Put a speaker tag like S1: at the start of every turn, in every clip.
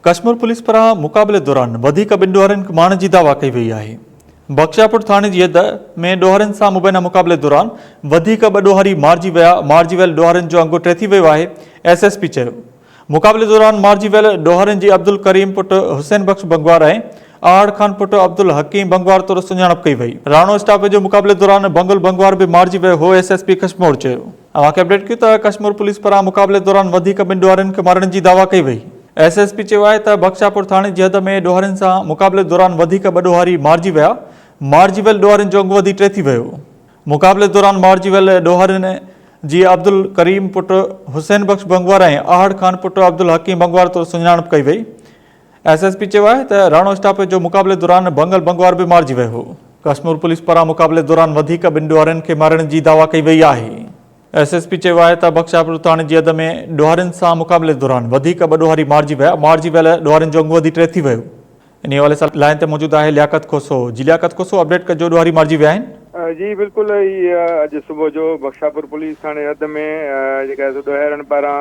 S1: Kashmir police पारां मुक़ाबले दौरान वधीक ॿिनि ॾोहरनि खे मारण जी दावा कई वई आहे। बख्शियापुर थाणे जी हद में ॾोहरनि सां मुबैना मुक़ाबले दौरान वधीक ॿ ॾोहरी मारिजी वियल ॾोहरनि जो अंगु टे थी वियो आहे। SSP चयो मुक़ाबले दौरान मारिजी वियल ॾोहरनि जी अब्दुल करीम पुटु हुसैन बख्श बंगवार ऐं आहड़ खान पुटु अब्दुल हकीम बंगवार तौरु सुञाणप कई वई। राणो स्टाफ जो मुक़ाबले दौरान बंगुल बंगवार भी मारिजी वियो हो। SSP कश्मीर चयो अवांखे अपडेट कयो त कश्मीर पुलिस पारां मुक़ाबले दौरान वधीक ॿिनि ॾोहरनि खे मारण जी दावा कई वई। SSP चयो आहे त बख्शियापुर थाणे जी हद में ॾोहरनि सां मुक़ाबले दौरान वधीक ॿ ॾोहारी मारिजी वियल ॾोहरनि जो अंगु वधी टे थी वियो। मुक़ाबले दौरान मारिजी वियल ॾोहरनि जी अब्दुल करीम पुटु हुसैन बख्श बंगवार ऐं आहड़ खान पुटु अब्दुल हकीम बंगवार तौरु सुञाणप कई वई। SSP चयो आहे त राणो स्टाफ जो मुक़ाबले दौरान बंगल बंगवार भी मारिजी वियो हो। कश्मीर पुलिस पारां मुक़ाबले दौरान वधीक ॿिनि ॾोहरनि खे मारण जी दावा कई वई आहे। SSP चयो आहे त बख्शियापुर थाणे जी हद में ॾोहरनि सां मुक़ाबले दौरान वधीक ॿ ॾोहारी मारिजी वियल ॾोहरनि जो अंगु वधी टे थी वियो। इन हवाले सां लाइन ते मौजूदु आहे लियाकत खोसो। जी लियाकत खोसो, अपडेट कजो, ॾोहारी मारिजी विया आहिनि?
S2: जी बिल्कुल, अॼु सुबुह जो बख्शियापुर पुलिस थाणे हद में जेका ॾोहरनि पारां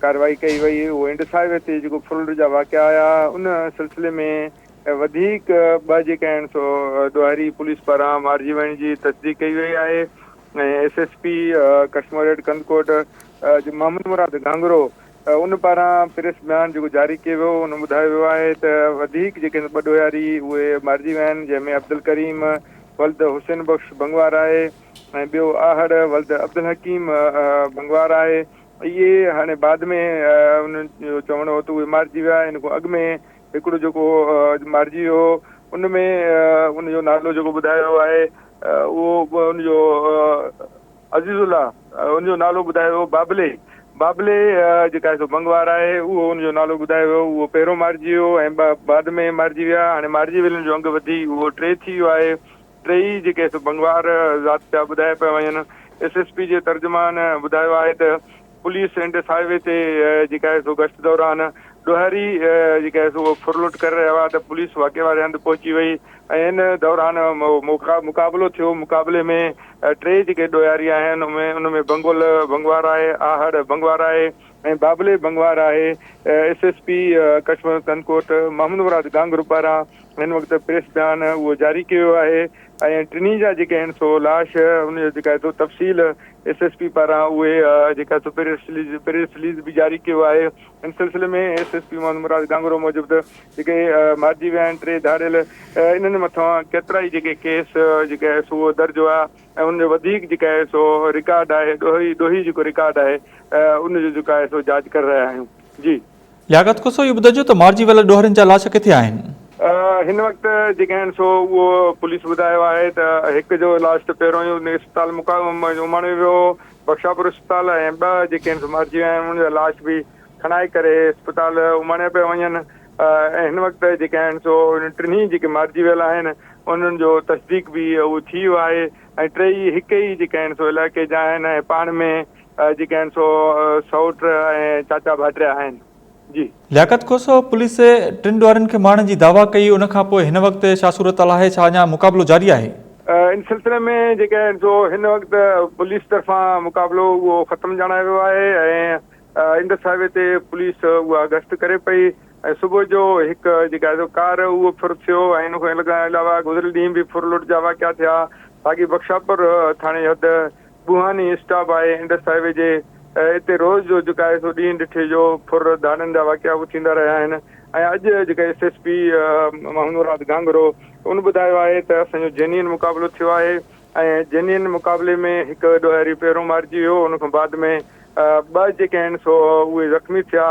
S2: कार्रवाई कई वई। उहो इंडसाइव ते जेको फ्रॉड जा वाक़िया आया उन सिलसिले में वधीक ॿ जेका आहिनि सो ॾोहारी पुलिस पारां मारिजी वञण जी तस्दीक कई वई आहे। ऐं SSP कश्मीर कंदकोट मोहम्मद मुराद गांगरो उन पारां प्रेस बयान जेको जारी कयो वियो उन ॿुधायो वियो आहे त वधीक जेके ॿ ॾोहारी उहे मारिजी विया आहिनि, जंहिंमें अब्दुल करीम वल्द हुसैन बख्श बंगवार आहे ऐं ॿियो आहड़ वल्द अब्दुल हकीम बंगवार आहे। इहे हाणे बाद में उन्हनि जो चवणो हो त उहे मारिजी विया। इन खां अॻु में हिकिड़ो जेको मारिजी वियो उनमें उनजो नालो जेको ॿुधायो आहे उहो उनजो अज़ीज़ुल्ला, उनजो नालो ॿुधायो वियो बाबले जेका सो बंगवार आहे, उहो उनजो नालो ॿुधायो वियो। उहो पहिरियों मारिजी वियो ऐं बाद में मारिजी विया। हाणे मारिजी वियल जो अंगु वधी उहो टे थी वियो आहे। टई जेके सो बंगवार ज़ात पिया ॿुधाए पिया वञनि। SSP जे तर्जुमान ॿुधायो आहे त पुलिस इंडसाइवे ते जेका सो गश्त दौरान ॾोहारी जेका सो फुरलुट करे रहिया हुआ त पुलिस वाक़े वारे हंधि पहुची वई ऐं इन दौरान मुक़ाबलो थियो। मुक़ाबले में टे जेके ॾोहारी आहिनि उनमें बंगुल बंगवार आहे, आहड़ बंगवार आहे ऐं बाबले बंगवार आहे। SSP कश्मीर कंदकोट मोहम्मद मुराद गांगरू पारां हिन वक़्तु प्रेस बयान उहो जारी कयो आहे ऐं टिनी जा जेके आहिनि सो लाश उनजो जेका सो तफ़सील SSP पारां उहे जेका सो प्रेस रिलीज़ भी जारी कयो आहे। इन सिलसिले में SSP मोहम्मद मुराद गांगरू मूजिबि जेके मारिजी विया आहिनि टे धाड़ियल इन्हनि मथां केतिरा ई जेके केस जेके आहे सो दर्ज हुआ ऐं उनजो वधीक जेका आहे सो रिकॉर्ड आहे ॾोही जेको रिकॉर्ड आहे उनजो जेका आहे सो जांच करे रहिया आहियूं। जी
S1: लियाकत खोसो, इहो ॿुधाइजो त मारिजी वियल ॾोहरनि जा लाश किथे आहिनि?
S2: हिन वक़्तु जेके आहिनि सो उहो पुलिस ॿुधायो आहे त हिकु जो लाश त पहिरियों ई उन अस्पताल उमाणियो वियो बख्शियापुर अस्पताल ऐं ॿ जेके आहिनि सो मारिजी विया आहिनि उनजा लाश बि खणाए करे अस्पताल उमाणिया पिया वञनि। ऐं हिन वक़्तु जेके आहिनि सो टिनी जेके मारिजी वियल आहिनि उन्हनि जो तस्दीक बि उहो थी वियो आहे ऐं टई हिक ई जेके आहिनि सो इलाइक़े जा आहिनि ऐं पाण में जेके आहिनि सो सौट ऐं चाचा भाटिया आहिनि। जी
S1: लियाकत खोसो, पुलिस टिनि ॾोहरनि खे मारण जी दावा कई, उन खां पोइ हिन वक़्तु छा सूरत आहे? छा अञा मुक़ाबलो जारी आहे?
S2: इन सिलसिले में जेके आहिनि सो हिन वक़्तु पुलिस तरफ़ां मुक़ाबलो उहो ख़तमु ॼाणायो वियो आहे ऐं इंडसाइवे ते पुलिस उहा गश्त करे पई ऐं सुबुह जो हिकु जेका आहे कार उहो फुर थियो ऐं इन खां अलावा गुज़िरियल ॾींहुं बि फुरलुट जा वाक़िया थिया। बाक़ी बख्शियापुर थाणे हद बुहानी स्टाफ आहे इंडसाइवे जे हिते रोज़ जो जेका आहे सो ॾींहुं ॾिठे जो फुर धाड़नि जा वाक़िया उहे थींदा रहिया आहिनि ऐं अॼु जेका SSP मोहम्मद मुराद गांगरो उन ॿुधायो आहे त असांजो जेन्युइन मुक़ाबलो थियो आहे ऐं जेन्युइन मुक़ाबले में हिकु ॾोहारी पहिरियों मारिजी वियो। उन खां बाद में ॿ जेके आहिनि सो उहे ज़ख़्मी थिया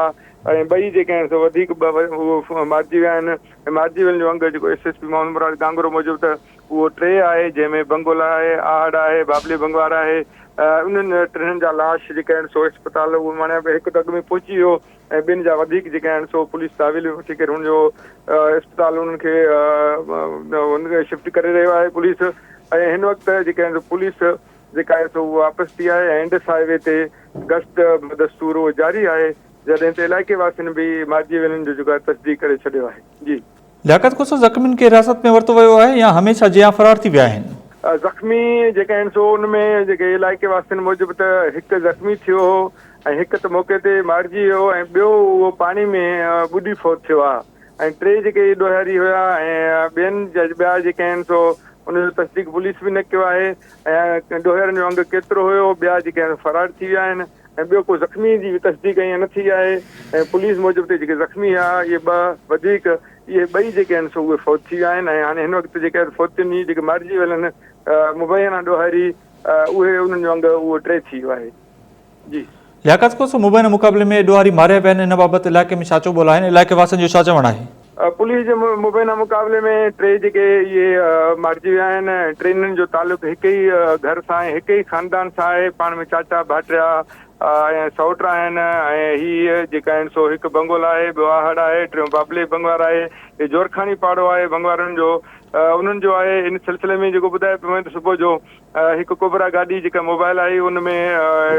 S2: ऐं ॿई जेके आहिनि सो वधीक उहो मारिजी विया आहिनि ऐं मारिजी वियल जो अंगु जेको SSP मोहम्मद मुराद गांगरो मूजिबि त उहो टे आहे, जंहिंमें बंगुल आहे, आहड़ आहे, बाबली बंगवार आहे। उन्हनि टिनि जा लाश जेके आहिनि सो अस्पताल उहो माना हिकु त अॻु में पहुची वियो ऐं ॿिनि जा वधीक जेके आहिनि सो पुलिस तावील वठी करे हुनजो अस्पताल उनखे शिफ्ट करे रहियो आहे पुलिस। ऐं हिन वक़्तु जेके आहिनि पुलिस जेका आहे सो उहा वापसि थी आहे ऐं इंडसाइवे ते गश्त दस्तूर उहो जारी आहे, जॾहिं त इलाइक़े वासियुनि बि मारिजी वियलनि जो जेको आहे तस्दीक करे छॾियो आहे। जी
S1: लियाकत खोसो, ज़ख़्मियुनि खे हिरासत में वरितो वियो आहे या हमेशह जियां फरार थी विया आहिनि?
S2: ज़ख़्मी जेके आहिनि सो उनमें जेके इलाइक़े वासियुनि मूजिबि त हिकु ज़ख़्मी थियो हो ऐं हिकु त मौक़े ते मारिजी वियो ऐं ॿियो उहो पाणी में ॿुॾी फौत थियो आहे ऐं टे जेके ॾोहारी हुया ऐं ॿियनि ॿिया जेके आहिनि सो उनजो तस्दीक पुलिस बि न कयो आहे ऐं ॾोहारियुनि जो अंग केतिरो हुयो ॿिया जेके आहिनि फरार थी विया आहिनि ऐं ॿियो को ज़ख़्मी जी बि तस्दीक ईअं न थी आहे ऐं पुलिस मूजिबि ते जेके ज़ख़्मी आहे इहे ॿ वधीक इहे ॿई जेके आहिनि सो उहे फौत थी विया आहिनि ऐं हाणे हिन वक़्तु जेके फौतियुनि जेके मारिजी वियल आहिनि मुबैना ॾोहारी उहे उन्हनि जो अंग उहो टे थी वियो आहे। जी
S1: लियाकत कोसो मुबैना मुक़ाबले में ॾोहारी मारिया विया आहिनि इन बाबति इलाइक़े में छा चइबो आहे इलाइक़े वासियुनि जो छा चवणु आहे?
S2: पुलिस जे मुबैना मुक़ाबले में टे जेके इहे मारिजी विया आहिनि टिनि जो तालुक़ु हिक ई घर सां आहे हिक ई ख़ानदान सां आहे पाण में चाचा भाटिया ऐं सौट आहिनि ऐं हीअ जेका आहिनि सो हिकु बंगोल आहे ॿियो आहड़ आहे टियों बाबले बंगवार आहे हे जोरखानी पाड़ो आहे बंगवारनि जो उन्हनि जो आहे इन सिलसिले में जेको ॿुधाए पियो त सुबुह जो हिकु कोबरा गाॾी जेका मोबाइल आई उन में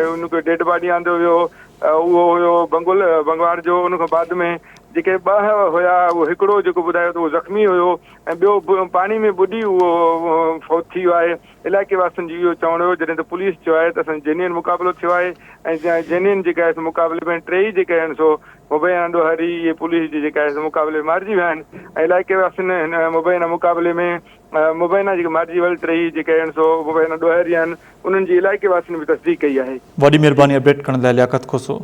S2: उनखे डेड बॉडी आंदो वियो उहो हुयो बंगवार जो उन खां बाद में जेके ॿ हुया उहो हिकिड़ो जेको ॿुधायो त उहो ज़ख़्मी हुयो ऐं ॿियो पाणी में ॿुॾी उहो फौत थी वियो आहे। इलाइक़े वासियुनि जी इहो चवणु हुयो जॾहिं त पुलिस चयो आहे त असांजो जेन्युइन मुक़ाबिलो थियो आहे ऐं जेन्युइन जेका आहे मुक़ाबले में टे ई जेके आहिनि सो मुबैना ॾोहारी इहे पुलिस जी जेका आहे मुक़ाबले में मारिजी विया आहिनि ऐं इलाइक़े वासियुनि हिन मुबैना मुक़ाबले में मुबैना जेके मारिजी वियल टे ई जेके आहिनि सो मुबैना ॾोहारी आहिनि उन्हनि जी इलाइक़े वासियुनि बि तस्दीक कई आहे।
S1: वॾी महिरबानी अपडेट करण लाइ लियाकत खोसो।